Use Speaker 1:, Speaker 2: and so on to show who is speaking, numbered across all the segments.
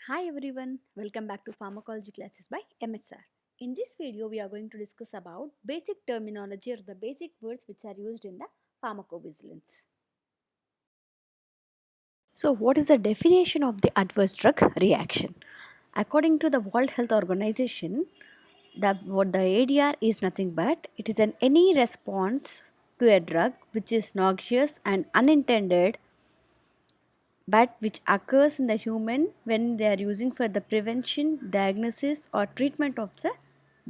Speaker 1: Hi everyone, welcome back to Pharmacology Classes by MSR. In this video, we are going to discuss about basic terminology or the basic words which are used in the pharmacovigilance. So, what is the definition of the adverse drug reaction? According to the World Health Organization, what the ADR is nothing but it is an any response to a drug which is noxious and unintended but which occurs in the human when they are using for the prevention, diagnosis or treatment of the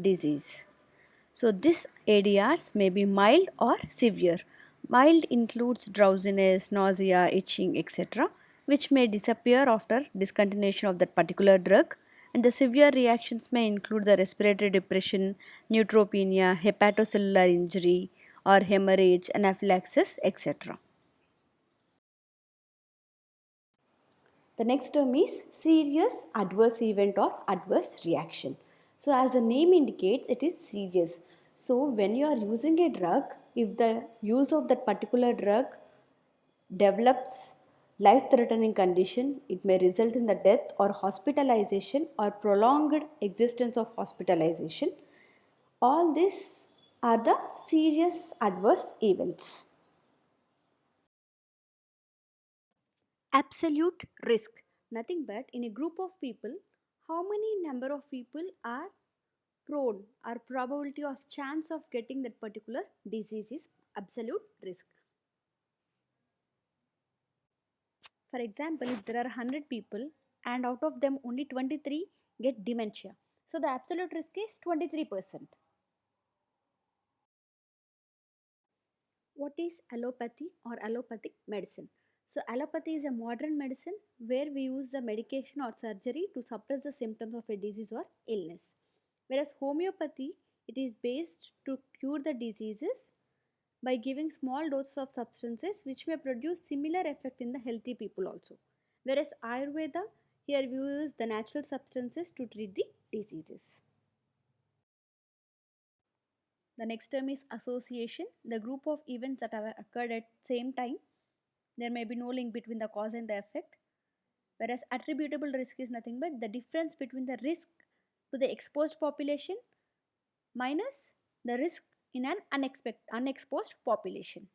Speaker 1: disease. So this ADRs may be mild or severe. Mild includes drowsiness, nausea, itching, etc., which may disappear after discontinuation of that particular drug. And the severe reactions may include the respiratory depression, neutropenia, hepatocellular injury, or hemorrhage, anaphylaxis, etc. The next term is serious adverse event or adverse reaction. So, as the name indicates, it is serious. So, when you are using a drug, if the use of that particular drug develops life threatening condition, it may result in the death or hospitalization or prolonged existence of hospitalization. All these are the serious adverse events. Absolute risk, nothing but in a group of people how many number of people are prone or probability of chance of getting that particular disease is absolute risk. For example, if there are 100 people and out of them only 23 get dementia, so the absolute risk is 23%. What is allopathy or allopathic medicine? So, allopathy is a modern medicine where we use the medication or surgery to suppress the symptoms of a disease or illness. Whereas homeopathy, it is based to cure the diseases by giving small doses of substances which may produce similar effect in the healthy people also. Whereas Ayurveda, here we use the natural substances to treat the diseases. The next term is association, the group of events that have occurred at same time. There may be no link between the cause and the effect. Whereas attributable risk is nothing but the difference between the risk to the exposed population minus the risk in an unexposed population.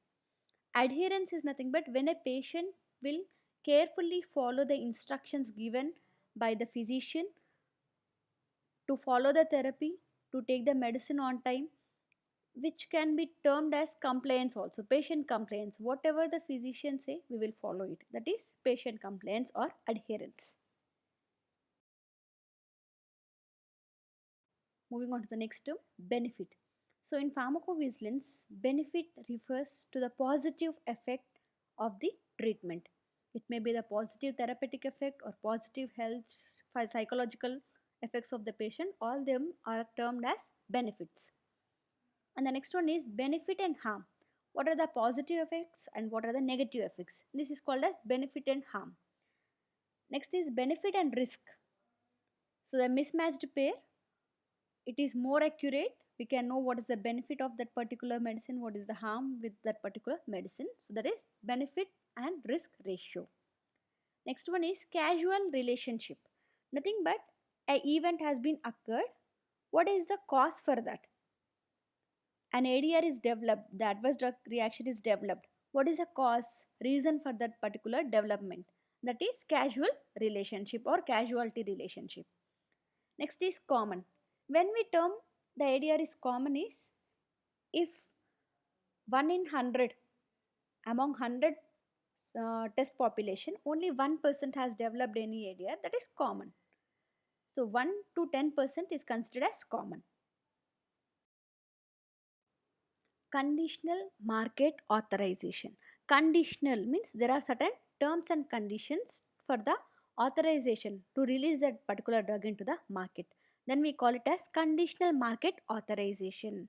Speaker 1: Adherence is nothing but when a patient will carefully follow the instructions given by the physician to follow the therapy, to take the medicine on time, which can be termed as compliance also, patient compliance. Whatever the physician say, we will follow it. That is patient compliance or adherence. Moving on to the next term, benefit. So in pharmacovigilance, benefit refers to the positive effect of the treatment. It may be the positive therapeutic effect or positive health psychological effects of the patient. All them are termed as benefits. And the next one is benefit and harm. What are the positive effects and what are the negative effects? This is called as benefit and harm. Next is benefit and risk. So the mismatched pair, it is more accurate. We can know what is the benefit of that particular medicine, what is the harm with that particular medicine. So that is benefit and risk ratio. Next one is causal relationship. Nothing but an event has been occurred. What is the cause for that? An ADR is developed, the adverse drug reaction is developed. What is the cause, reason for that particular development? That is causal relationship or casualty relationship. Next is common. When we term the ADR is common is if 1 in 100 among 100 test population only 1% has developed any ADR, that is common. So 1 to 10% is considered as common. Conditional market authorization. Conditional means there are certain terms and conditions for the authorization to release that particular drug into the market. Then we call it as conditional market authorization.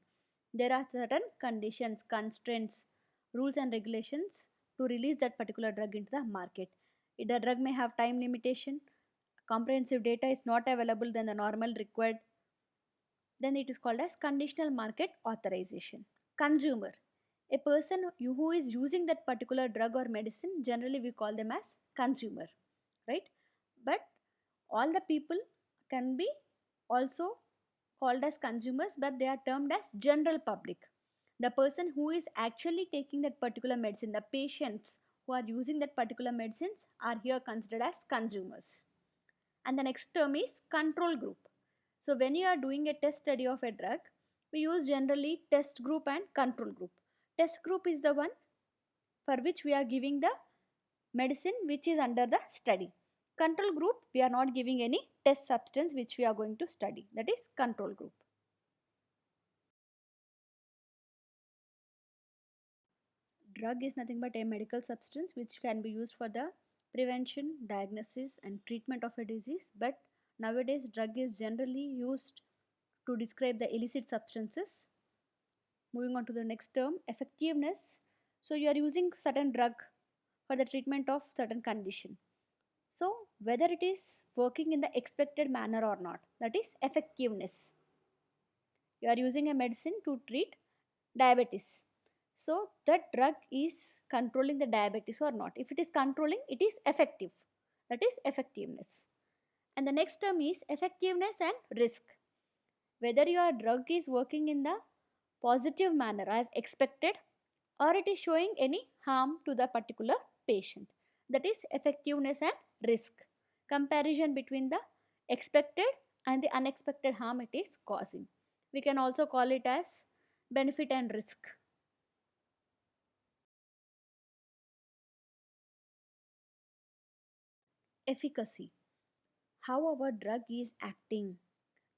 Speaker 1: There are certain conditions, constraints, rules and regulations to release that particular drug into the market. If the drug may have time limitation, comprehensive data is not available than the normal required, then it is called as conditional market authorization. Consumer, a person who is using that particular drug or medicine, generally we call them as consumer, right? But All the people can be also called as consumers, but they are termed as general public. The person who is actually taking that particular medicine, the patients who are using that particular medicines, are here considered as consumers. And the next term is control group. So when you are doing a test study of a drug, we use generally test group and control group. Test group is the one for which we are giving the medicine which is under the study. Control group, we are not giving any test substance which we are going to study, that is control group. Drug is nothing but a medical substance which can be used for the prevention, diagnosis and treatment of a disease, but nowadays drug is generally used to describe the illicit substances. Moving on to the next term, effectiveness. So you are using certain drug for the treatment of certain condition. So whether it is working in the expected manner or not, that is effectiveness. You are using a medicine to treat diabetes. So that drug is controlling the diabetes or not. If it is controlling, it is effective. That is effectiveness. And the next term is effectiveness and risk. Whether your drug is working in the positive manner as expected or it is showing any harm to the particular patient. That is effectiveness and risk. Comparison between the expected and the unexpected harm it is causing. We can also call it as benefit and risk. Efficacy. How our drug is acting.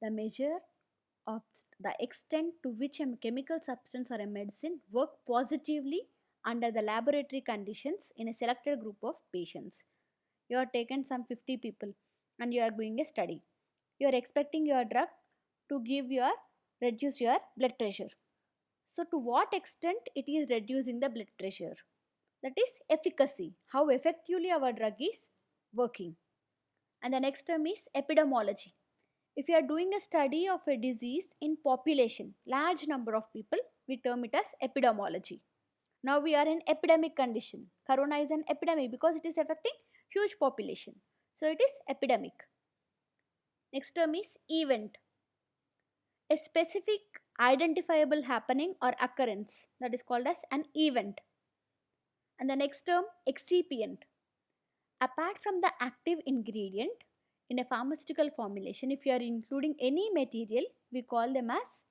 Speaker 1: The measure of the extent to which a chemical substance or a medicine work positively under the laboratory conditions in a selected group of patients. You are taken some 50 people and you are doing a study. You are expecting your drug to give your reduce your blood pressure. So to what extent it is reducing the blood pressure? That is efficacy. How effectively our drug is working. And the next term is epidemiology. If you are doing a study of a disease in population, large number of people, we term it as epidemiology. Now we are in epidemic condition. Corona is an epidemic because it is affecting huge population. So it is epidemic. Next term is event. A specific identifiable happening or occurrence, that is called as an event. And the next term, excipient. Apart from the active ingredient in a pharmaceutical formulation, if you are including any material, we call them as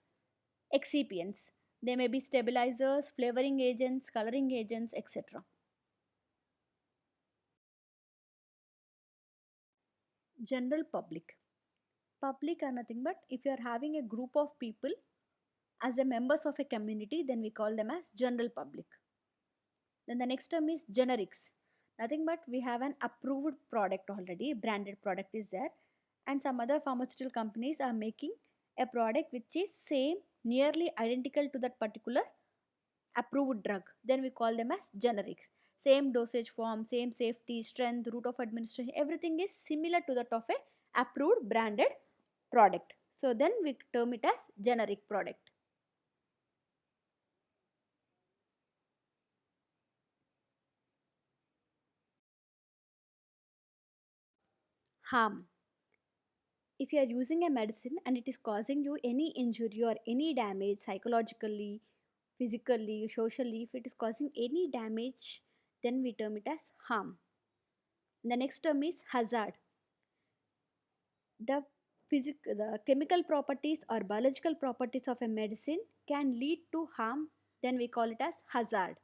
Speaker 1: excipients. They may be stabilizers, flavoring agents, coloring agents, etc. General public. Public are nothing but if you are having a group of people as a members of a community, then we call them as general public. Then the next term is generics. Nothing but we have an approved product already, branded product is there, and some other pharmaceutical companies are making a product which is same, nearly identical to that particular approved drug. Then we call them as generics. Same dosage form, same safety, strength, route of administration, everything is similar to that of a approved branded product. So then we term it as generic product. Harm. If you are using a medicine and it is causing you any injury or any damage psychologically, physically, socially, if it is causing any damage, then we term it as harm. The next term is hazard. The chemical properties or biological properties of a medicine can lead to harm, then we call it as hazard.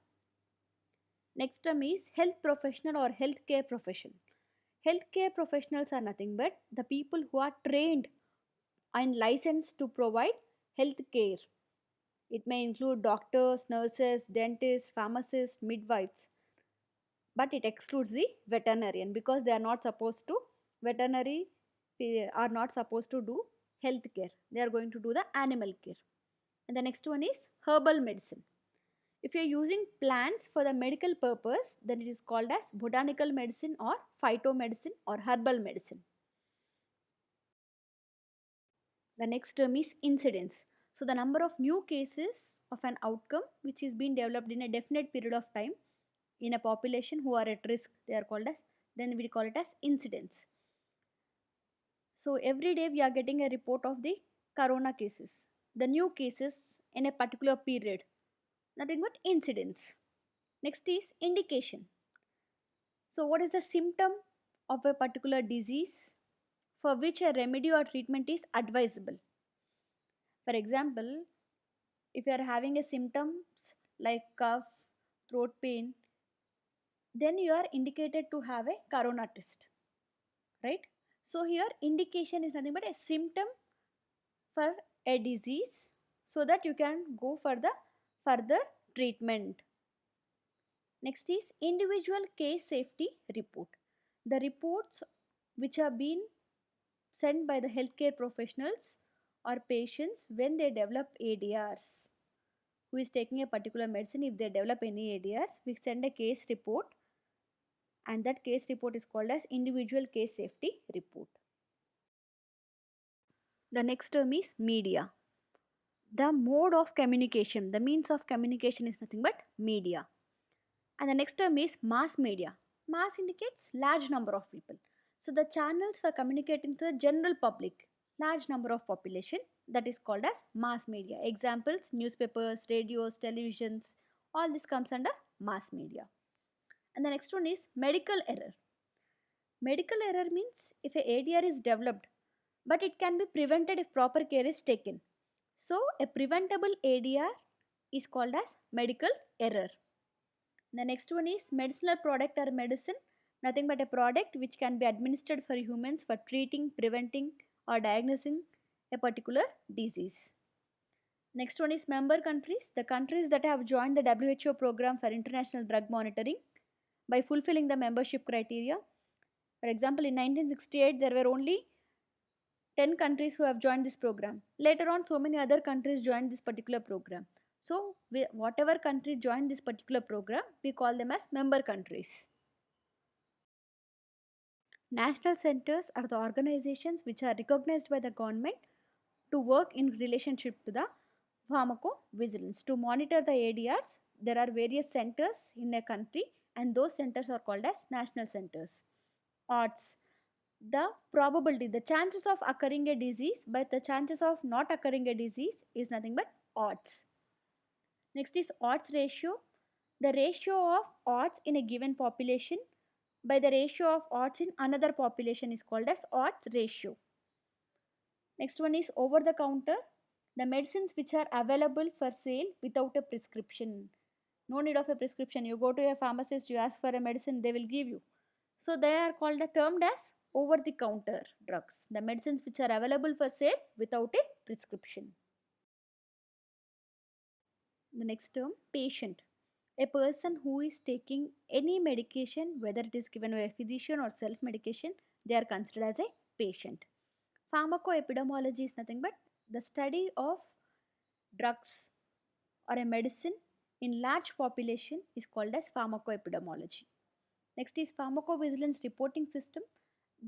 Speaker 1: Next term is health professional or healthcare profession. Healthcare professionals are nothing but the people who are trained and licensed to provide health care. It may include doctors, nurses, dentists, pharmacists, midwives, but it excludes the veterinarian because they are not supposed to, veterinary are not supposed to do health care. They are going to do the animal care. And the next one is herbal medicine. If you are using plants for the medical purpose, then it is called as botanical medicine or phytomedicine or herbal medicine. The next term is incidence. So the number of new cases of an outcome which is being developed in a definite period of time in a population who are at risk, they are called as, then we call it as incidence. So every day we are getting a report of the corona cases, the new cases in a particular period, nothing but incidents. Next is indication. So what is the symptom of a particular disease for which a remedy or treatment is advisable? For example, if you are having a symptoms like cough, throat pain, then you are indicated to have a corona test, right? So here indication is nothing but a symptom for a disease so that you can go for the further treatment. Next is individual case safety report. The reports which are being sent by the healthcare professionals or patients when they develop ADRs. Who is taking a particular medicine, if they develop any ADRs, we send a case report, and that case report is called as individual case safety report. The next term is media. The mode of communication, the means of communication is nothing but media. And the next term is mass media. Mass indicates large number of people. So the channels for communicating to the general public, large number of population, that is called as mass media. Examples, newspapers, radios, televisions, all this comes under mass media. And the next one is medical error. Medical error means if a ADR is developed, but it can be prevented if proper care is taken. So a preventable ADR is called as medical error. The next one is medicinal product or medicine, nothing but a product which can be administered for humans for treating, preventing or diagnosing a particular disease. Next one is member countries, the countries that have joined the WHO program for international drug monitoring by fulfilling the membership criteria. For example, in 1968 there were only 10 countries who have joined this program. Later on, so many other countries joined this particular program. So, whatever country joined this particular program, we call them as member countries. National centers are the organizations which are recognized by the government to work in relationship to the pharmacovigilance. To monitor the ADRs, there are various centers in a country, and those centers are called as national centers. Odds, the probability, the chances of occurring a disease, but the chances of not occurring a disease is nothing but odds. Next is odds ratio, the ratio of odds in a given population by the ratio of odds in another population is called as odds ratio. Next one is over the counter, the medicines which are available for sale without a prescription. No need of a prescription, you go to a pharmacist, you ask for a medicine, they will give you. So they are called termed as over the counter drugs, the medicines which are available for sale without a prescription. The next term, patient. A person who is taking any medication, whether it is given by a physician or self medication, they are considered as a patient. Pharmacoepidemiology is nothing but the study of drugs or a medicine in large population is called as pharmacoepidemiology. Next is pharmacovigilance reporting system,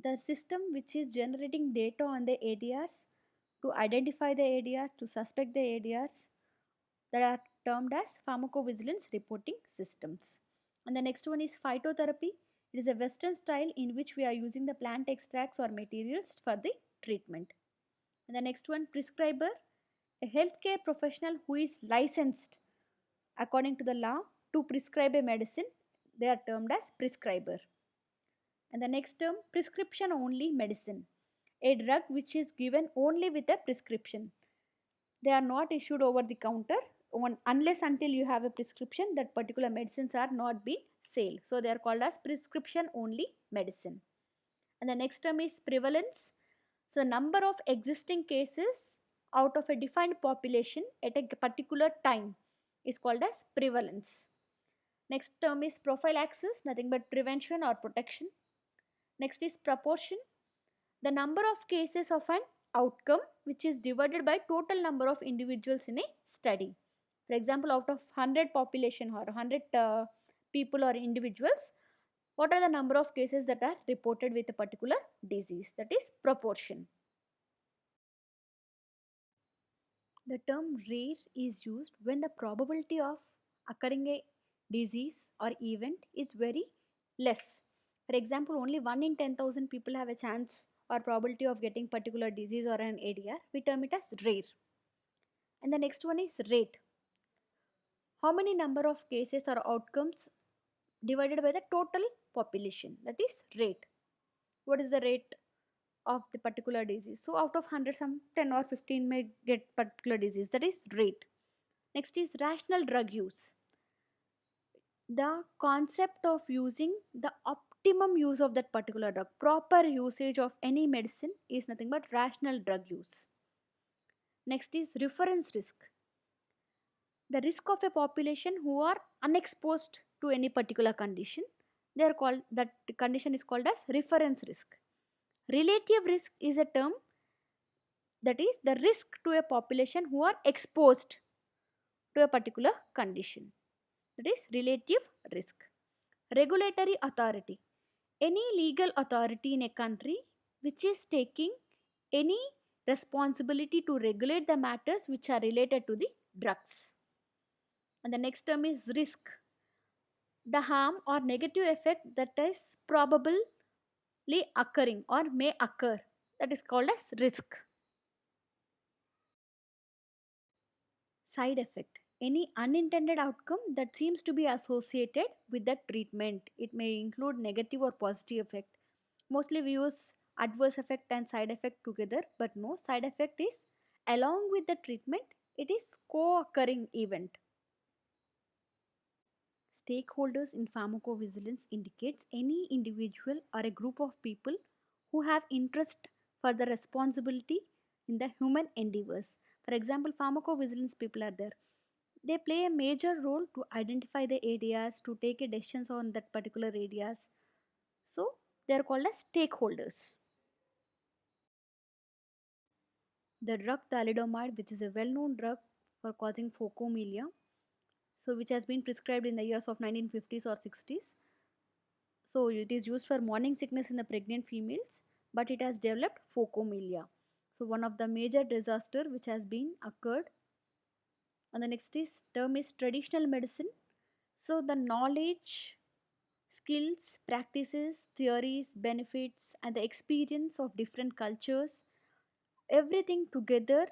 Speaker 1: the system which is generating data on the ADRs to identify the ADRs, to suspect the ADRs, that are termed as pharmacovigilance reporting systems. And the next one is phytotherapy. It is a Western style in which we are using the plant extracts or materials for the treatment. And the next one, prescriber, a healthcare professional who is licensed according to the law to prescribe a medicine. They are termed as prescriber. And the next term, prescription only medicine, a drug which is given only with a prescription. They are not issued over the counter unless until you have a prescription, that particular medicines are not be sale. So they are called as prescription only medicine. And the next term is prevalence. So the number of existing cases out of a defined population at a particular time is called as prevalence. Next term is prophylaxis, nothing but prevention or protection. Next is proportion, the number of cases of an outcome which is divided by total number of individuals in a study. For example, out of 100 population or 100 people or individuals, what are the number of cases that are reported with a particular disease? That is proportion. The term rare is used when the probability of occurring a disease or event is very less. For example, only 1 in 10,000 people have a chance or probability of getting particular disease or an ADR, we term it as rare. And the next one is rate. How many number of cases or outcomes divided by the total population, that is rate. What is the rate of the particular disease? So out of 100, some 10 or 15 may get particular disease, that is rate. Next is rational drug use. The concept of using the optimum use of that particular drug, proper usage of any medicine is nothing but rational drug use. Next is reference risk. The risk of a population who are unexposed to any particular condition, they are called, that condition is called as reference risk. Relative risk is a term, that is the risk to a population who are exposed to a particular condition, that is relative risk. Regulatory authority. Any legal authority in a country which is taking any responsibility to regulate the matters which are related to the drugs. And the next term is risk. The harm or negative effect that is probably occurring or may occur, that is called as risk. Side effect. Any unintended outcome that seems to be associated with the treatment. It may include negative or positive effect. Mostly we use adverse effect and side effect together, but no, side effect is along with the treatment, it is co-occurring event. Stakeholders in pharmacovigilance indicates any individual or a group of people who have interest for the responsibility in the human endeavors. For example, pharmacovigilance people are there. They play a major role to identify the areas, to take a decisions on that particular areas. So they are called as stakeholders. The drug thalidomide, which is a well-known drug for causing phocomelia, so which has been prescribed in the years of 1950s or 60s. So it is used for morning sickness in the pregnant females, but it has developed phocomelia. So one of the major disaster which has been occurred. And the next is term is traditional medicine. So the knowledge, skills, practices, theories, benefits, and the experience of different cultures, everything together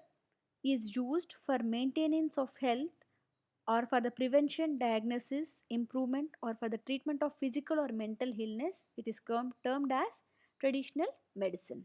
Speaker 1: is used for maintenance of health or for the prevention, diagnosis, improvement, or for the treatment of physical or mental illness. It is termed as traditional medicine.